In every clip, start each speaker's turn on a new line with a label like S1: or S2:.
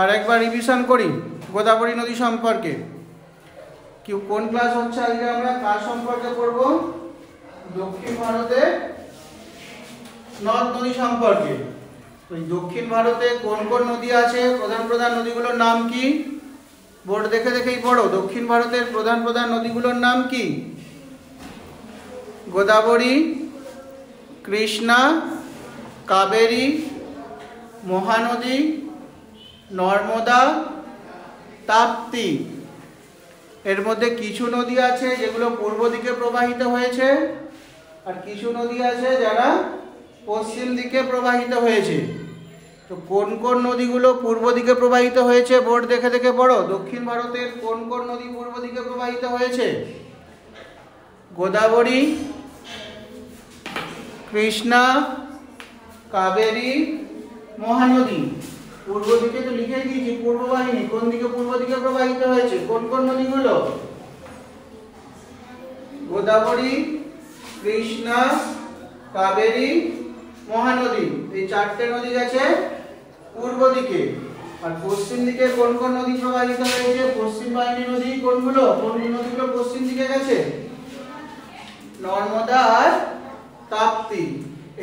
S1: আর একবার রিভিশন করি গোদাবরী নদী সম্পর্কে। কোন ক্লাস হচ্ছে আজকে? আমরা কার সম্পর্কে পড়ব? দক্ষিণ ভারতের নদ নদী সম্পর্কে। তো দক্ষিণ ভারতে কোন কোন নদী আছে, প্রধান প্রধান নদীগুলোর নাম কি? বোর্ড দেখে দেখেই পড়ো। দক্ষিণ ভারতের প্রধান প্রধান নদীগুলোর নাম কি? গোদাবরী, কৃষ্ণা, কাবেরী, মহানদী, নর্মদা, তাপ্তি। এর মধ্যে কিছু নদী আছে যেগুলো পূর্ব দিকে প্রবাহিত হয়েছে, আর কিছু নদী আছে যারা পশ্চিম দিকে প্রবাহিত হয়েছে। তো কোন কোন নদীগুলো পূর্ব দিকে প্রবাহিত হয়েছে বোর্ড দেখে দেখে পড়ো। দক্ষিণ ভারতের কোন কোন নদী পূর্ব দিকে প্রবাহিত হয়েছে? গোদাবরী, কৃষ্ণা, কাবেরী, মহানদী। পূর্ব দিকে তো লিখে দিয়েছি পূর্ব বাহিনী, কোন দিকে পূর্ব দিকে প্রবাহিত হয়েছে? কোন কোন নদীগুলো? গোদাবরী, কৃষ্ণা, কাবেরী, মহানদী। এই চারটে নদী গেছে পূর্ব দিকে। আর পশ্চিম দিকে কোন কোন নদী প্রবাহিত হয়েছে? পশ্চিম বাহিনী নদী কোনগুলো? কোন নদীগুলো পশ্চিম দিকে গেছে? নর্মদা আর তাপ্তি।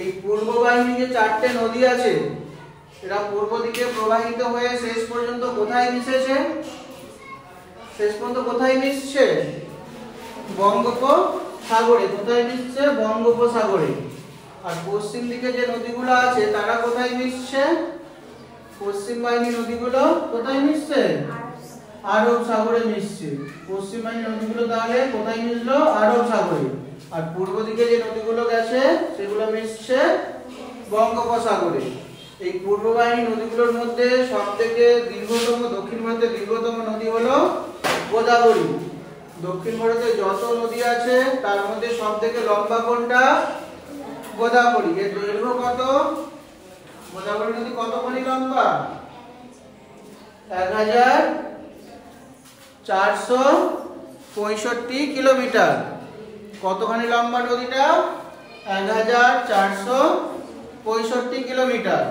S1: এই পূর্ব বাহিনী যে চারটে নদী আছে এরা পূর্ব দিকে প্রবাহিত হয়ে শেষ পর্যন্ত কোথায় মিশেছে? শেষ পর্যন্ত কোথায় মিশছে? বঙ্গোপসাগরে। কোথায় মিশছে? বঙ্গোপসাগরে। আর পশ্চিম দিকে যে নদীগুলো আছে তারা কোথায় মিশছে? পশ্চিম বাহিনী নদীগুলো কোথায় মিশছে? আরব সাগরে মিশছে। পশ্চিম বাহিনী নদীগুলো তাহলে কোথায় মিশলো? আরব সাগরে। আর পূর্ব দিকে যে নদীগুলো গেছে সেগুলো মিশছে বঙ্গোপসাগরে। এই পূর্ব বাহিনী নদীগুলোর মধ্যে সবথেকে দীর্ঘতম, দক্ষিণ ভারতের দীর্ঘতম নদী হলো গোদাবরী। দক্ষিণ ভারতে যত নদী আছে তার মধ্যে সবথেকে লম্বা কোনটা? গোদাবরী। এর দৈর্ঘ্য কত? গোদাবরী নদী কতখানি লম্বা? 1465 কিলোমিটার। কতখানি লম্বা নদীটা? 1465 কিলোমিটার।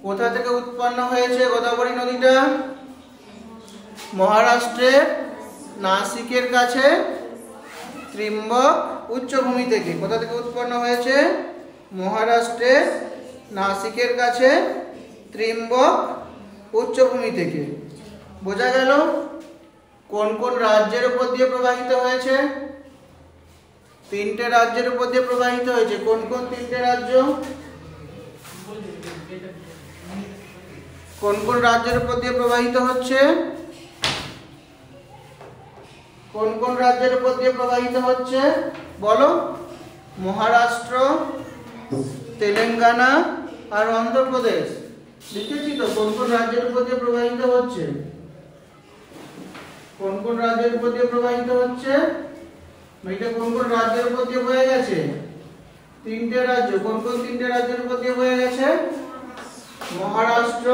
S1: কোথা থেকে উৎপন্ন হয়েছে গোদাবরী নদীটা? মহারাষ্ট্রের নাসিকের কাছে ত্রিম্বক উচ্চভূমি থেকে। কোথা থেকে উৎপন্ন হয়েছে? মহারাষ্ট্রের নাসিকের কাছে ত্রিম্বক উচ্চভূমি থেকে। বোঝা গেল? কোন কোন রাজ্যের উপর দিয়ে প্রবাহিত হয়েছে? তিনটে রাজ্যের উপর দিয়ে প্রবাহিত হয়েছে। কোন কোন তিনটে রাজ্য? কোন কোন রাজ্যের উপর দিয়ে প্রবাহিত হচ্ছে? কোন কোন রাজ্যের উপর দিয়ে প্রবাহিত হচ্ছে বলো? মহারাষ্ট্র, তেলেঙ্গানা আর অন্ধ্রপ্রদেশ। লিখেছি তো কোন কোন রাজ্যের উপর দিয়ে প্রবাহিত হচ্ছে। কোন কোন রাজ্যের উপর দিয়ে প্রবাহিত হচ্ছে? এটা কোন কোন রাজ্যের উপর দিয়ে বয়ে গেছে? তিনটে রাজ্য। কোন কোন তিনটে রাজ্যের উপর দিয়ে বয়ে গেছে? মহারাষ্ট্র,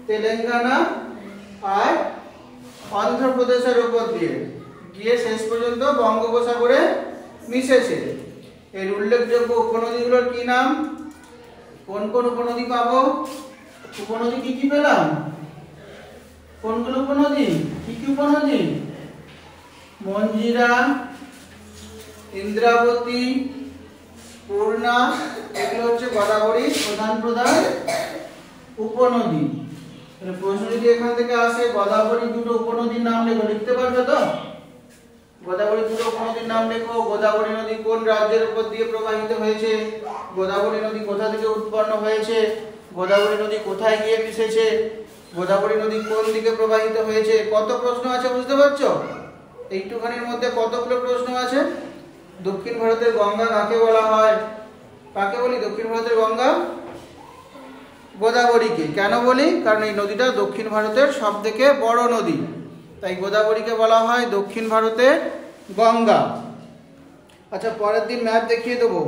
S1: তেলেঙ্গানা আর অন্ধ্রপ্রদেশের উপর দিয়ে গিয়ে শেষ পর্যন্ত বঙ্গোপসাগরে মিশেছে। এর উল্লেখযোগ্য উপনদীগুলোর কি নাম? কোন কোন উপনদী পাবো? উপনদী কি কি পেলাম? কোনগুলো উপনদী? কি কি উপনদী? মঞ্জিরা, ইন্দ্রাবতী, পূর্ণা। এগুলো হচ্ছে গোদাবরীর প্রধান প্রধান উপনদী। প্রশ্ন যদি এখান থেকে আসে গোদাবরী দুটো উপনদীর নাম লেখো, লিখতে পারবে তো? গোদাবরী দুটো উপনদীর নাম লেখো। গোদাবরী নদী কোন রাজ্যের উপর দিয়ে প্রবাহিত হয়েছে? গোদাবরী নদী কোথা থেকে উৎপন্ন হয়েছে? গোদাবরী নদী কোথায় গিয়ে মিশেছে? গোদাবরী নদী কোন দিকে প্রবাহিত হয়েছে? কত প্রশ্ন আছে বুঝতে পারছো? এইটুখানির মধ্যে কতগুলো প্রশ্ন আছে। দক্ষিণ ভারতের গঙ্গা কাকে বলা হয়? কাকে বলি দক্ষিণ ভারতের গঙ্গা? গোদাবরীকে। কেন বলি? কারণ এই নদীটা দক্ষিণ ভারতের সবথেকে বড় নদী, তাই গোদাবরীকে বলা হয় দক্ষিণ ভারতের গঙ্গা। আচ্ছা, পরের দিন ম্যাপ দেখিয়ে দেবো।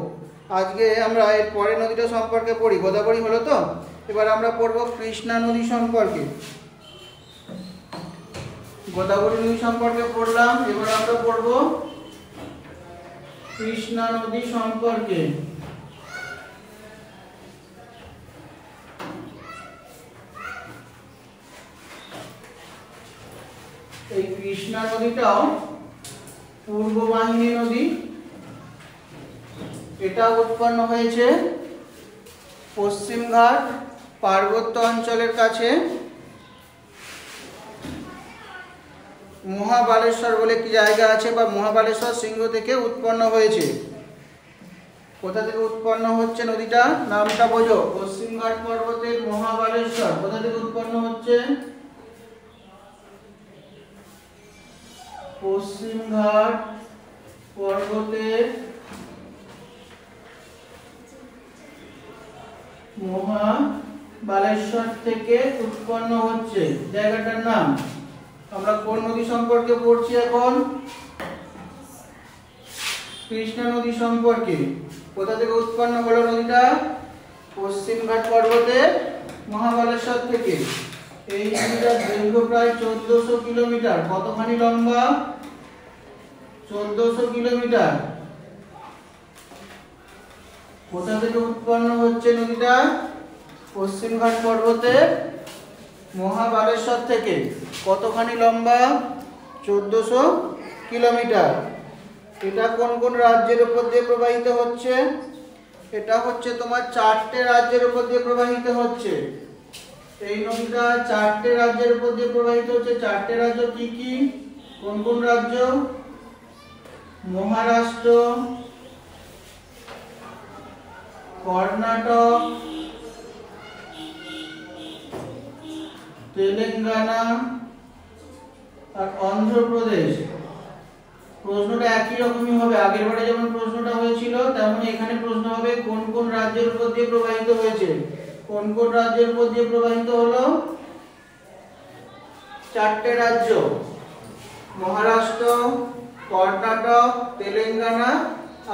S1: আজকে আমরা এর পরের নদীটা সম্পর্কে পড়ি। গোদাবরী হলো তো, এবার আমরা পড়বো কৃষ্ণা নদী সম্পর্কে। গোদাবরী নদী সম্পর্কে পড়লাম, এবার আমরা পড়বো কৃষ্ণা নদী সম্পর্কে। এই কৃষ্ণা নদীটাও পূর্ব বাহিনী নদী। এটা উৎপন্ন হয়েছে পশ্চিমঘাট পার্বত্য অঞ্চলের কাছে মহাবালেশ্বর বলে কি জায়গা আছে, বা মহাবালেশ্বর সিংহ থেকে উৎপন্ন হয়েছে। কোথা থেকে উৎপন্ন হচ্ছে নদীটা, নামটা বোঝো। পশ্চিমঘাট পর্বতের মহাবালেশ্বর কোথা থেকে উৎপন্ন হচ্ছে? পশ্চিমঘাট পর্বতের মহাবালেশ্বর থেকে উৎপন্ন হচ্ছে। জায়গাটার নাম। আমরা কোন নদী সম্পর্কে পড়ছি এখন? কৃষ্ণা নদী সম্পর্কে। কোথা থেকে উৎপন্ন হলো নদীটা? পশ্চিমঘাট পর্বতের মহাবালেশ্বর থেকে। এই নদীটার দৈর্ঘ্য প্রায় 1400 কিলোমিটার। কতখানি লম্বা? 1400 কিলোমিটার। কোথা থেকে উৎপন্ন হচ্ছে নদীটা? পশ্চিমঘাট পর্বতের মহাবালেশ্বর থেকে। কতখানি লম্বা? 1400 কিলোমিটার। এটা কোন কোন রাজ্যের উপর দিয়ে প্রবাহিত হচ্ছে? এটা হচ্ছে তোমার 4টে রাজ্যের উপর দিয়ে প্রবাহিত হচ্ছে। এই নদীটা 4টে রাজ্যের উপর দিয়ে প্রবাহিত হচ্ছে। 4টে রাজ্য কি কি? কোন কোন রাজ্য? মহারাষ্ট্র, কর্ণাটক, তেলেঙ্গানা আর অন্ধ্রপ্রদেশ। প্রশ্নটা একই রকমই হবে। আগের বারে যেমন প্রশ্নটা হয়েছিল তেমনি এখানে প্রশ্ন হবে কোন কোন রাজ্যের উপর দিয়ে প্রবাহিত হয়েছে। কোন কোন রাজ্যের উপর দিয়ে প্রবাহিত হলো? 4টে রাজ্য, মহারাষ্ট্র, কর্ণাটক, তেলেঙ্গানা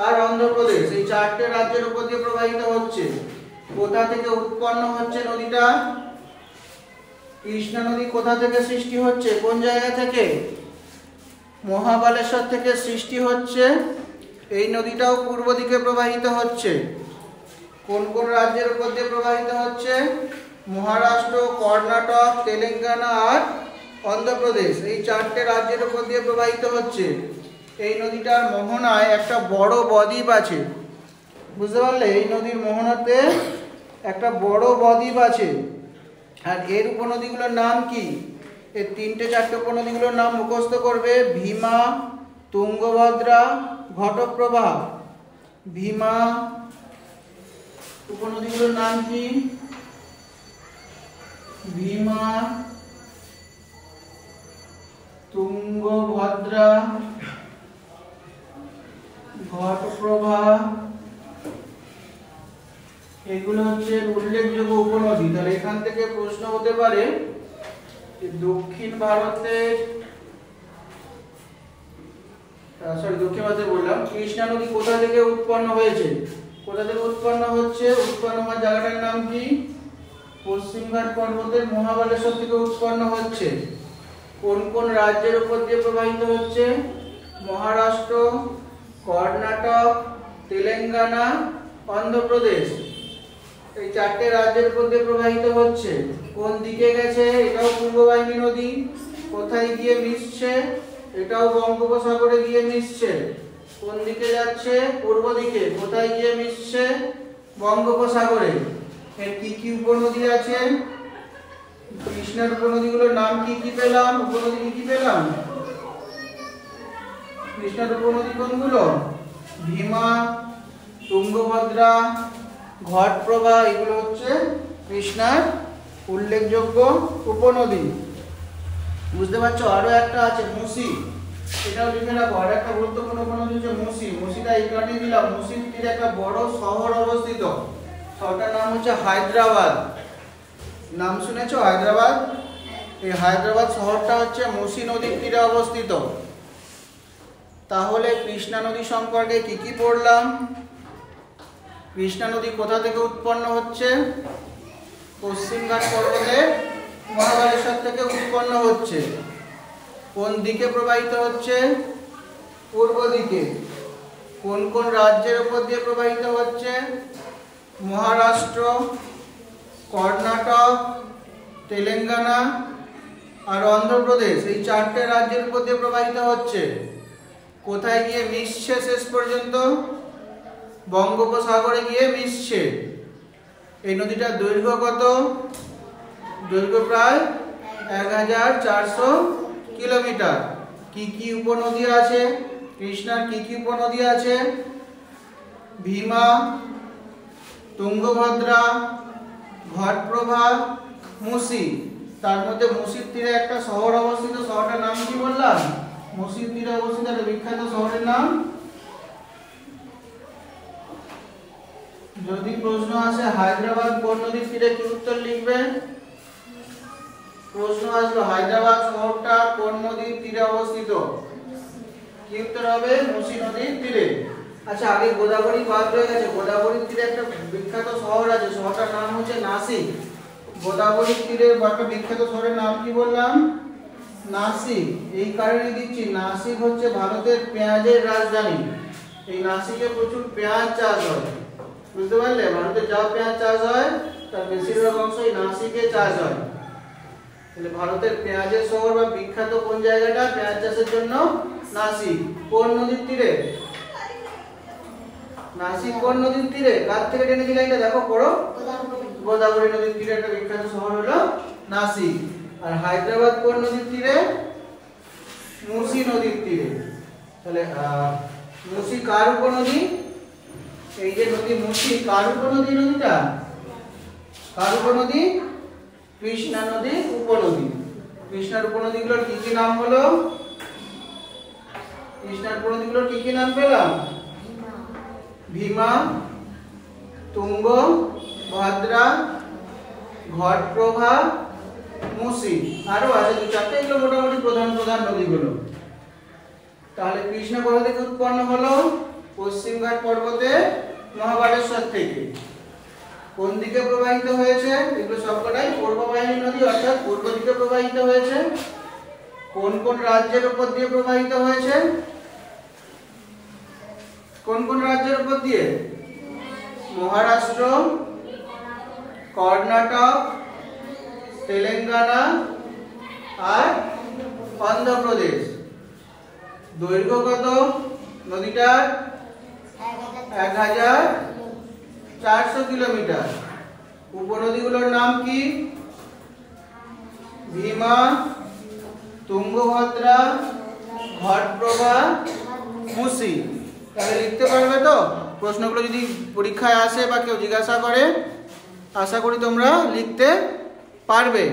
S1: আর অন্ধ্রপ্রদেশ। এই 4টে রাজ্যের উপর দিয়ে প্রবাহিত হচ্ছে। কোথা থেকে উৎপন্ন হচ্ছে নদীটা? কৃষ্ণা নদী কোথা থেকে সৃষ্টি হচ্ছে? কোন জায়গা থেকে? মহাবালেশ্বর থেকে সৃষ্টি হচ্ছে। এই নদীটাও পূর্ব দিকে প্রবাহিত হচ্ছে। কোন কোন রাজ্যের উপর দিয়ে প্রবাহিত হচ্ছে? মহারাষ্ট্র, কর্ণাটক, তেলেঙ্গানা আর অন্ধ্রপ্রদেশ। এই 4টে রাজ্যের উপর দিয়ে প্রবাহিত হচ্ছে। এই নদীটার মোহনায় একটা বড় বদ্বীপ আছে। বুঝতে পারলে? এই নদীর মোহনাতে একটা বড় বদ্বীপ আছে। আর এর উপনদীগুলোর নাম কি? এর 3-4টে উপনদীগুলোর নাম মুখস্থ করবে। ভীমা, তুঙ্গভদ্রা, ঘটপ্রভা। ভীমা উপনদীগুলোর নাম কি? ভীমা, তুঙ্গভদ্রা, ঘটপ্রভা। এগুলো হচ্ছে উল্লেখযোগ্য উপনদী। তাহলে এখান থেকে প্রশ্ন হতে পারে দক্ষিণ ভারতের দক্ষিণ ভারতে বললাম কৃষ্ণা নদী কোথা থেকে উৎপন্ন হয়েছে? কোথা থেকে উৎপন্ন হচ্ছে? উৎপন্ন হওয়ার জায়গাটার নাম কি? পশ্চিমঘাট পর্বতের মহাবালেশ্বর থেকে উৎপন্ন হচ্ছে। কোন কোন রাজ্যের উপর দিয়ে প্রবাহিত হচ্ছে? মহারাষ্ট্র, কর্ণাটক, তেলেঙ্গানা, অন্ধ্রপ্রদেশ। এই 4টে রাজ্যের উপর দিয়ে প্রবাহিত হচ্ছে। কোন দিকে গেছে? এটাও পূর্ব বাহিনী নদী। কোথায় গিয়ে মিশছে? এটাও বঙ্গোপসাগরে গিয়ে মিশছে। কোন দিকে যাচ্ছে? পূর্ব দিকে। কোথায় গিয়ে মিশছে? বঙ্গোপসাগরে। এর কি কি উপনদী আছে? কৃষ্ণার উপনদীগুলোর নাম কি কি পেলাম? উপনদী কি কি পেলাম? কৃষ্ণার উপনদী কোনগুলো? ভীমা, তুঙ্গভদ্রা, ঘটপ্রভা। এগুলো হচ্ছে কৃষ্ণার উল্লেখযোগ্য উপনদী। বুঝতে পারছো? আরো একটা আছে মুসি। এটাও লিখে রাখো। আর একটা গুরুত্বপূর্ণ উপনদী হচ্ছে মুসি। মুসিটা এই কারণে দিলাম, মুসির তীরে একটা বড় শহর অবস্থিত। শহরটার নাম হচ্ছে হায়দ্রাবাদ। নাম শুনেছো? হায়দ্রাবাদ। এই হায়দ্রাবাদ শহরটা হচ্ছে মুসি নদীর তীরে অবস্থিত। তাহলে কৃষ্ণা নদী সম্পর্কে কি কি পড়লাম? কৃষ্ণা নদী কোথা থেকে উৎপন্ন হচ্ছে? পশ্চিমঘাট পর্বতের মহাবালেশ্বর থেকে উৎপন্ন হচ্ছে। কোন দিকে প্রবাহিত হচ্ছে? পূর্ব দিকে। কোন কোন রাজ্যের উপর দিয়ে প্রবাহিত হচ্ছে? মহারাষ্ট্র, কর্ণাটক, তেলেঙ্গানা আর অন্ধ্রপ্রদেশ, এই চারটে রাজ্যের উপর দিয়ে প্রবাহিত হচ্ছে। কোথায় গিয়ে মিশছে শেষ পর্যন্ত? বঙ্গোপসাগরে গিয়ে মিশছে। এই নদীটার দৈর্ঘ্য কত? দৈর্ঘ্য প্রায় 1400 কিলোমিটার। কি কি উপনদী আছে? কৃষ্ণার কি কি উপনদী আছে? ভীমা, তুঙ্গভদ্রা, ঘটপ্রভা, মুসি। তার মধ্যে মুসির তীরে একটা শহর অবস্থিত, শহরটার নাম কি বললাম? মুসির তীরে অবস্থিত একটা বিখ্যাত শহরের নাম। যদি প্রশ্ন আসে হায়দ্রাবাদ কোন নদীর তীরে, কি উত্তর লিখবে? প্রশ্ন আসলো হায়দ্রাবাদ শহরটা কোন নদীর তীরে অবস্থিত, কি উত্তর হবে? মুসি নদীর তীরে। আচ্ছা, আগে গোদাবরী বাদ রয়ে গেছে। গোদাবরীর তীরে একটা বিখ্যাত শহর আছে, শহরটার নাম হচ্ছে নাসিক। গোদাবরীর তীরের একটা বিখ্যাত শহরের নাম কি বললাম? নাসিক। এই কারণে দিচ্ছি, নাসিক হচ্ছে ভারতের পেঁয়াজের রাজধানী। এই নাসিকে প্রচুর পেঁয়াজ চাষ হয়, বুঝতে পারলে? ভারতে যা পেঁয়াজ চাষ হয় তার বেশিরভাগ অংশই নাসিকে চাষ হয়। তাহলে ভারতের পেঁয়াজের শহর বা বিখ্যাত কোন জায়গাটা পেঁয়াজ চাষের জন্য? নাসিক। কোন নদীর তীরে? নাসিক কোন নদীর তীরে? কার থেকে টেনে দিলে এটা দেখো, পড়ো। গোদাবরী নদীর তীরে একটা বিখ্যাত শহর হলো নাসিক। আর হায়দ্রাবাদ কোন নদীর তীরে? মুসি নদীর তীরে। তাহলে মুসি কার উপনদী? এই যে নদী মুসি কার উপনদী? নদীটা কার উপনদী? কৃষ্ণা নদীর উপনদী। কৃষ্ণার উপনদীগুলোর কি কি নাম হলো? কৃষ্ণার উপনদীগুলোর কি কি নাম পেলাম? ভীমা, তুঙ্গ, ভদ্রা, ঘটপ্রভা, মুসি। আরো আছে দু চারটে, এগুলো মোটামুটি প্রধান প্রধান নদীগুলো। তাহলে কৃষ্ণা কোথা থেকে উৎপন্ন হলো? পশ্চিমঘাট পর্বতে মহাবালেশ্বর থেকে। কোন দিকে প্রবাহিত হয়েছে? এগুলো সবকটাই পূর্ববাহিনী নদী, অর্থাৎ পূর্ব দিকে প্রবাহিত হয়েছে। কোন কোন রাজ্যের উপর দিয়ে প্রবাহিত হয়েছে? কোন কোন রাজ্যের উপর দিয়ে? মহারাষ্ট্র, কর্ণাটক, তেলেঙ্গানা আর অন্ধ্রপ্রদেশ। দৈর্ঘ্য কত নদীটার? 1400 কিলোমিটার। উপনদীগুলোর নাম কি? ভীমা, তুঙ্গভদ্রা, ঘটপ্রভা, মুসি। তাহলে লিখতে পারবে তো? প্রশ্নগুলো যদি পরীক্ষায় আসে বা কেউ জিজ্ঞাসা করে, আশা করি তোমরা লিখতে পারবে।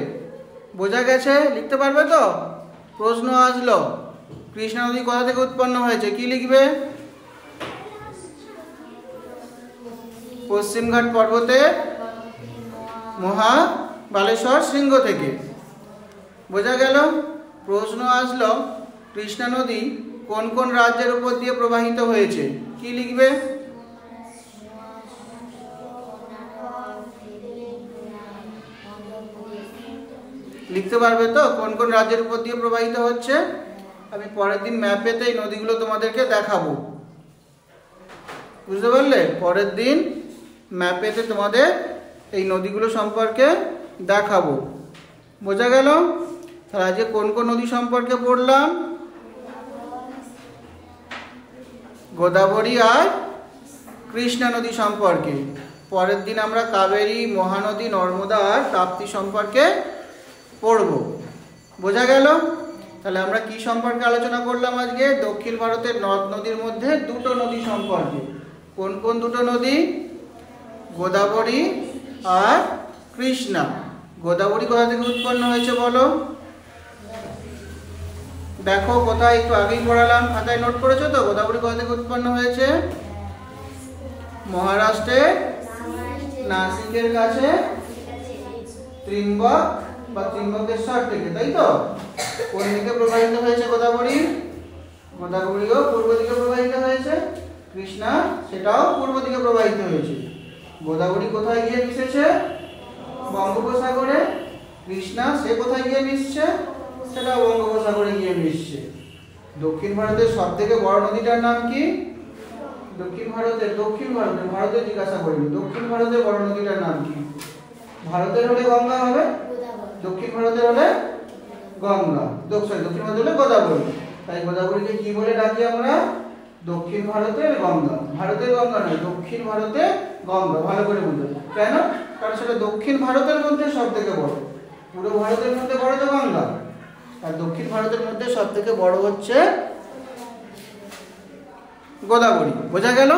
S1: বোঝা গেছে? লিখতে পারবে তো? প্রশ্ন আসলো কৃষ্ণা নদী কোথা থেকে উৎপন্ন হয়েছে, কি লিখবে? পশ্চিমঘাট পর্বতে মহাবালেশ্বর শৃঙ্গ থেকে। বোঝা গেল? প্রশ্ন আসলো কৃষ্ণা নদী কোন কোন রাজ্যের উপর দিয়ে প্রবাহিত হয়েছে, কি লিখবে? লিখতে পারবে তো কোন কোন রাজ্যের উপর দিয়ে প্রবাহিত হচ্ছে? আমি পরের দিন ম্যাপেতে এই নদীগুলো তোমাদেরকে দেখাবো, বুঝতে পারলে? পরের দিন ম্যাপেতে তোমাদের এই নদীগুলো সম্পর্কে দেখাবো। বোঝা গেল? তাহলে আজকে কোন কোন নদী সম্পর্কে পড়লাম? গোদাবরী আর কৃষ্ণা নদী সম্পর্কে। পরের দিন আমরা কাবেরী, মহানদী, নর্মদা আর তাপ্তি সম্পর্কে পড়ব। বোঝা গেল? তাহলে আমরা কি সম্পর্কে আলোচনা করলাম আজকে? দক্ষিণ ভারতের নদ নদীর মধ্যে দুটো নদী সম্পর্কে। কোন কোন দুটো নদী? গোদাবরী আর কৃষ্ণা। গোদাবরী কোথা থেকে উৎপন্ন হয়েছে বলো? দেখো কোথায়, একটু আগেই পড়ালাম, খাতায় নোট করেছো তো? গোদাবরী কোথা থেকে উৎপন্ন হয়েছে? মহারাষ্ট্রের নাসিকের কাছে ত্রিম্বক বা ত্রিম্বকেশ্বর থেকে, তাই তো? কোন দিকে প্রবাহিত হয়েছে গোদাবরী? গোদাবরীও পূর্ব দিকে প্রবাহিত হয়েছে। কৃষ্ণা সেটাও পূর্ব দিকে প্রবাহিত হয়েছে। গোদাবরী কোথায় গিয়ে মিশেছে? বঙ্গোপসাগরে। কৃষ্ণা সে কোথায় গিয়ে মিশছে? সেটা বঙ্গোপসাগরে গিয়ে মিশছে। দক্ষিণ ভারতের সব থেকে বড় নদীটার নাম কি? ভারতের জিজ্ঞাসা করিনি। দক্ষিণ ভারতের বড় নদীটার নাম কি? ভারতের হলে গঙ্গা হবে, দক্ষিণ ভারতের হলে গঙ্গা। দক্ষিণ ভারতে হলে গোদাবরী। তাই গোদাবরীকে কি বলে ডাকি আমরা? দক্ষিণ ভারতের গঙ্গা। ভারতের গঙ্গা নয়, দক্ষিণ ভারতের গঙ্গা। ভালো করে বুঝবে কেন? কারণ সেটা দক্ষিণ ভারতের মধ্যে সব থেকে বড়। পুরো ভারতের মধ্যে বড় তো গঙ্গা, আর দক্ষিণ ভারতের মধ্যে সব থেকে বড় হচ্ছে গোদাবরী। বোঝা গেল?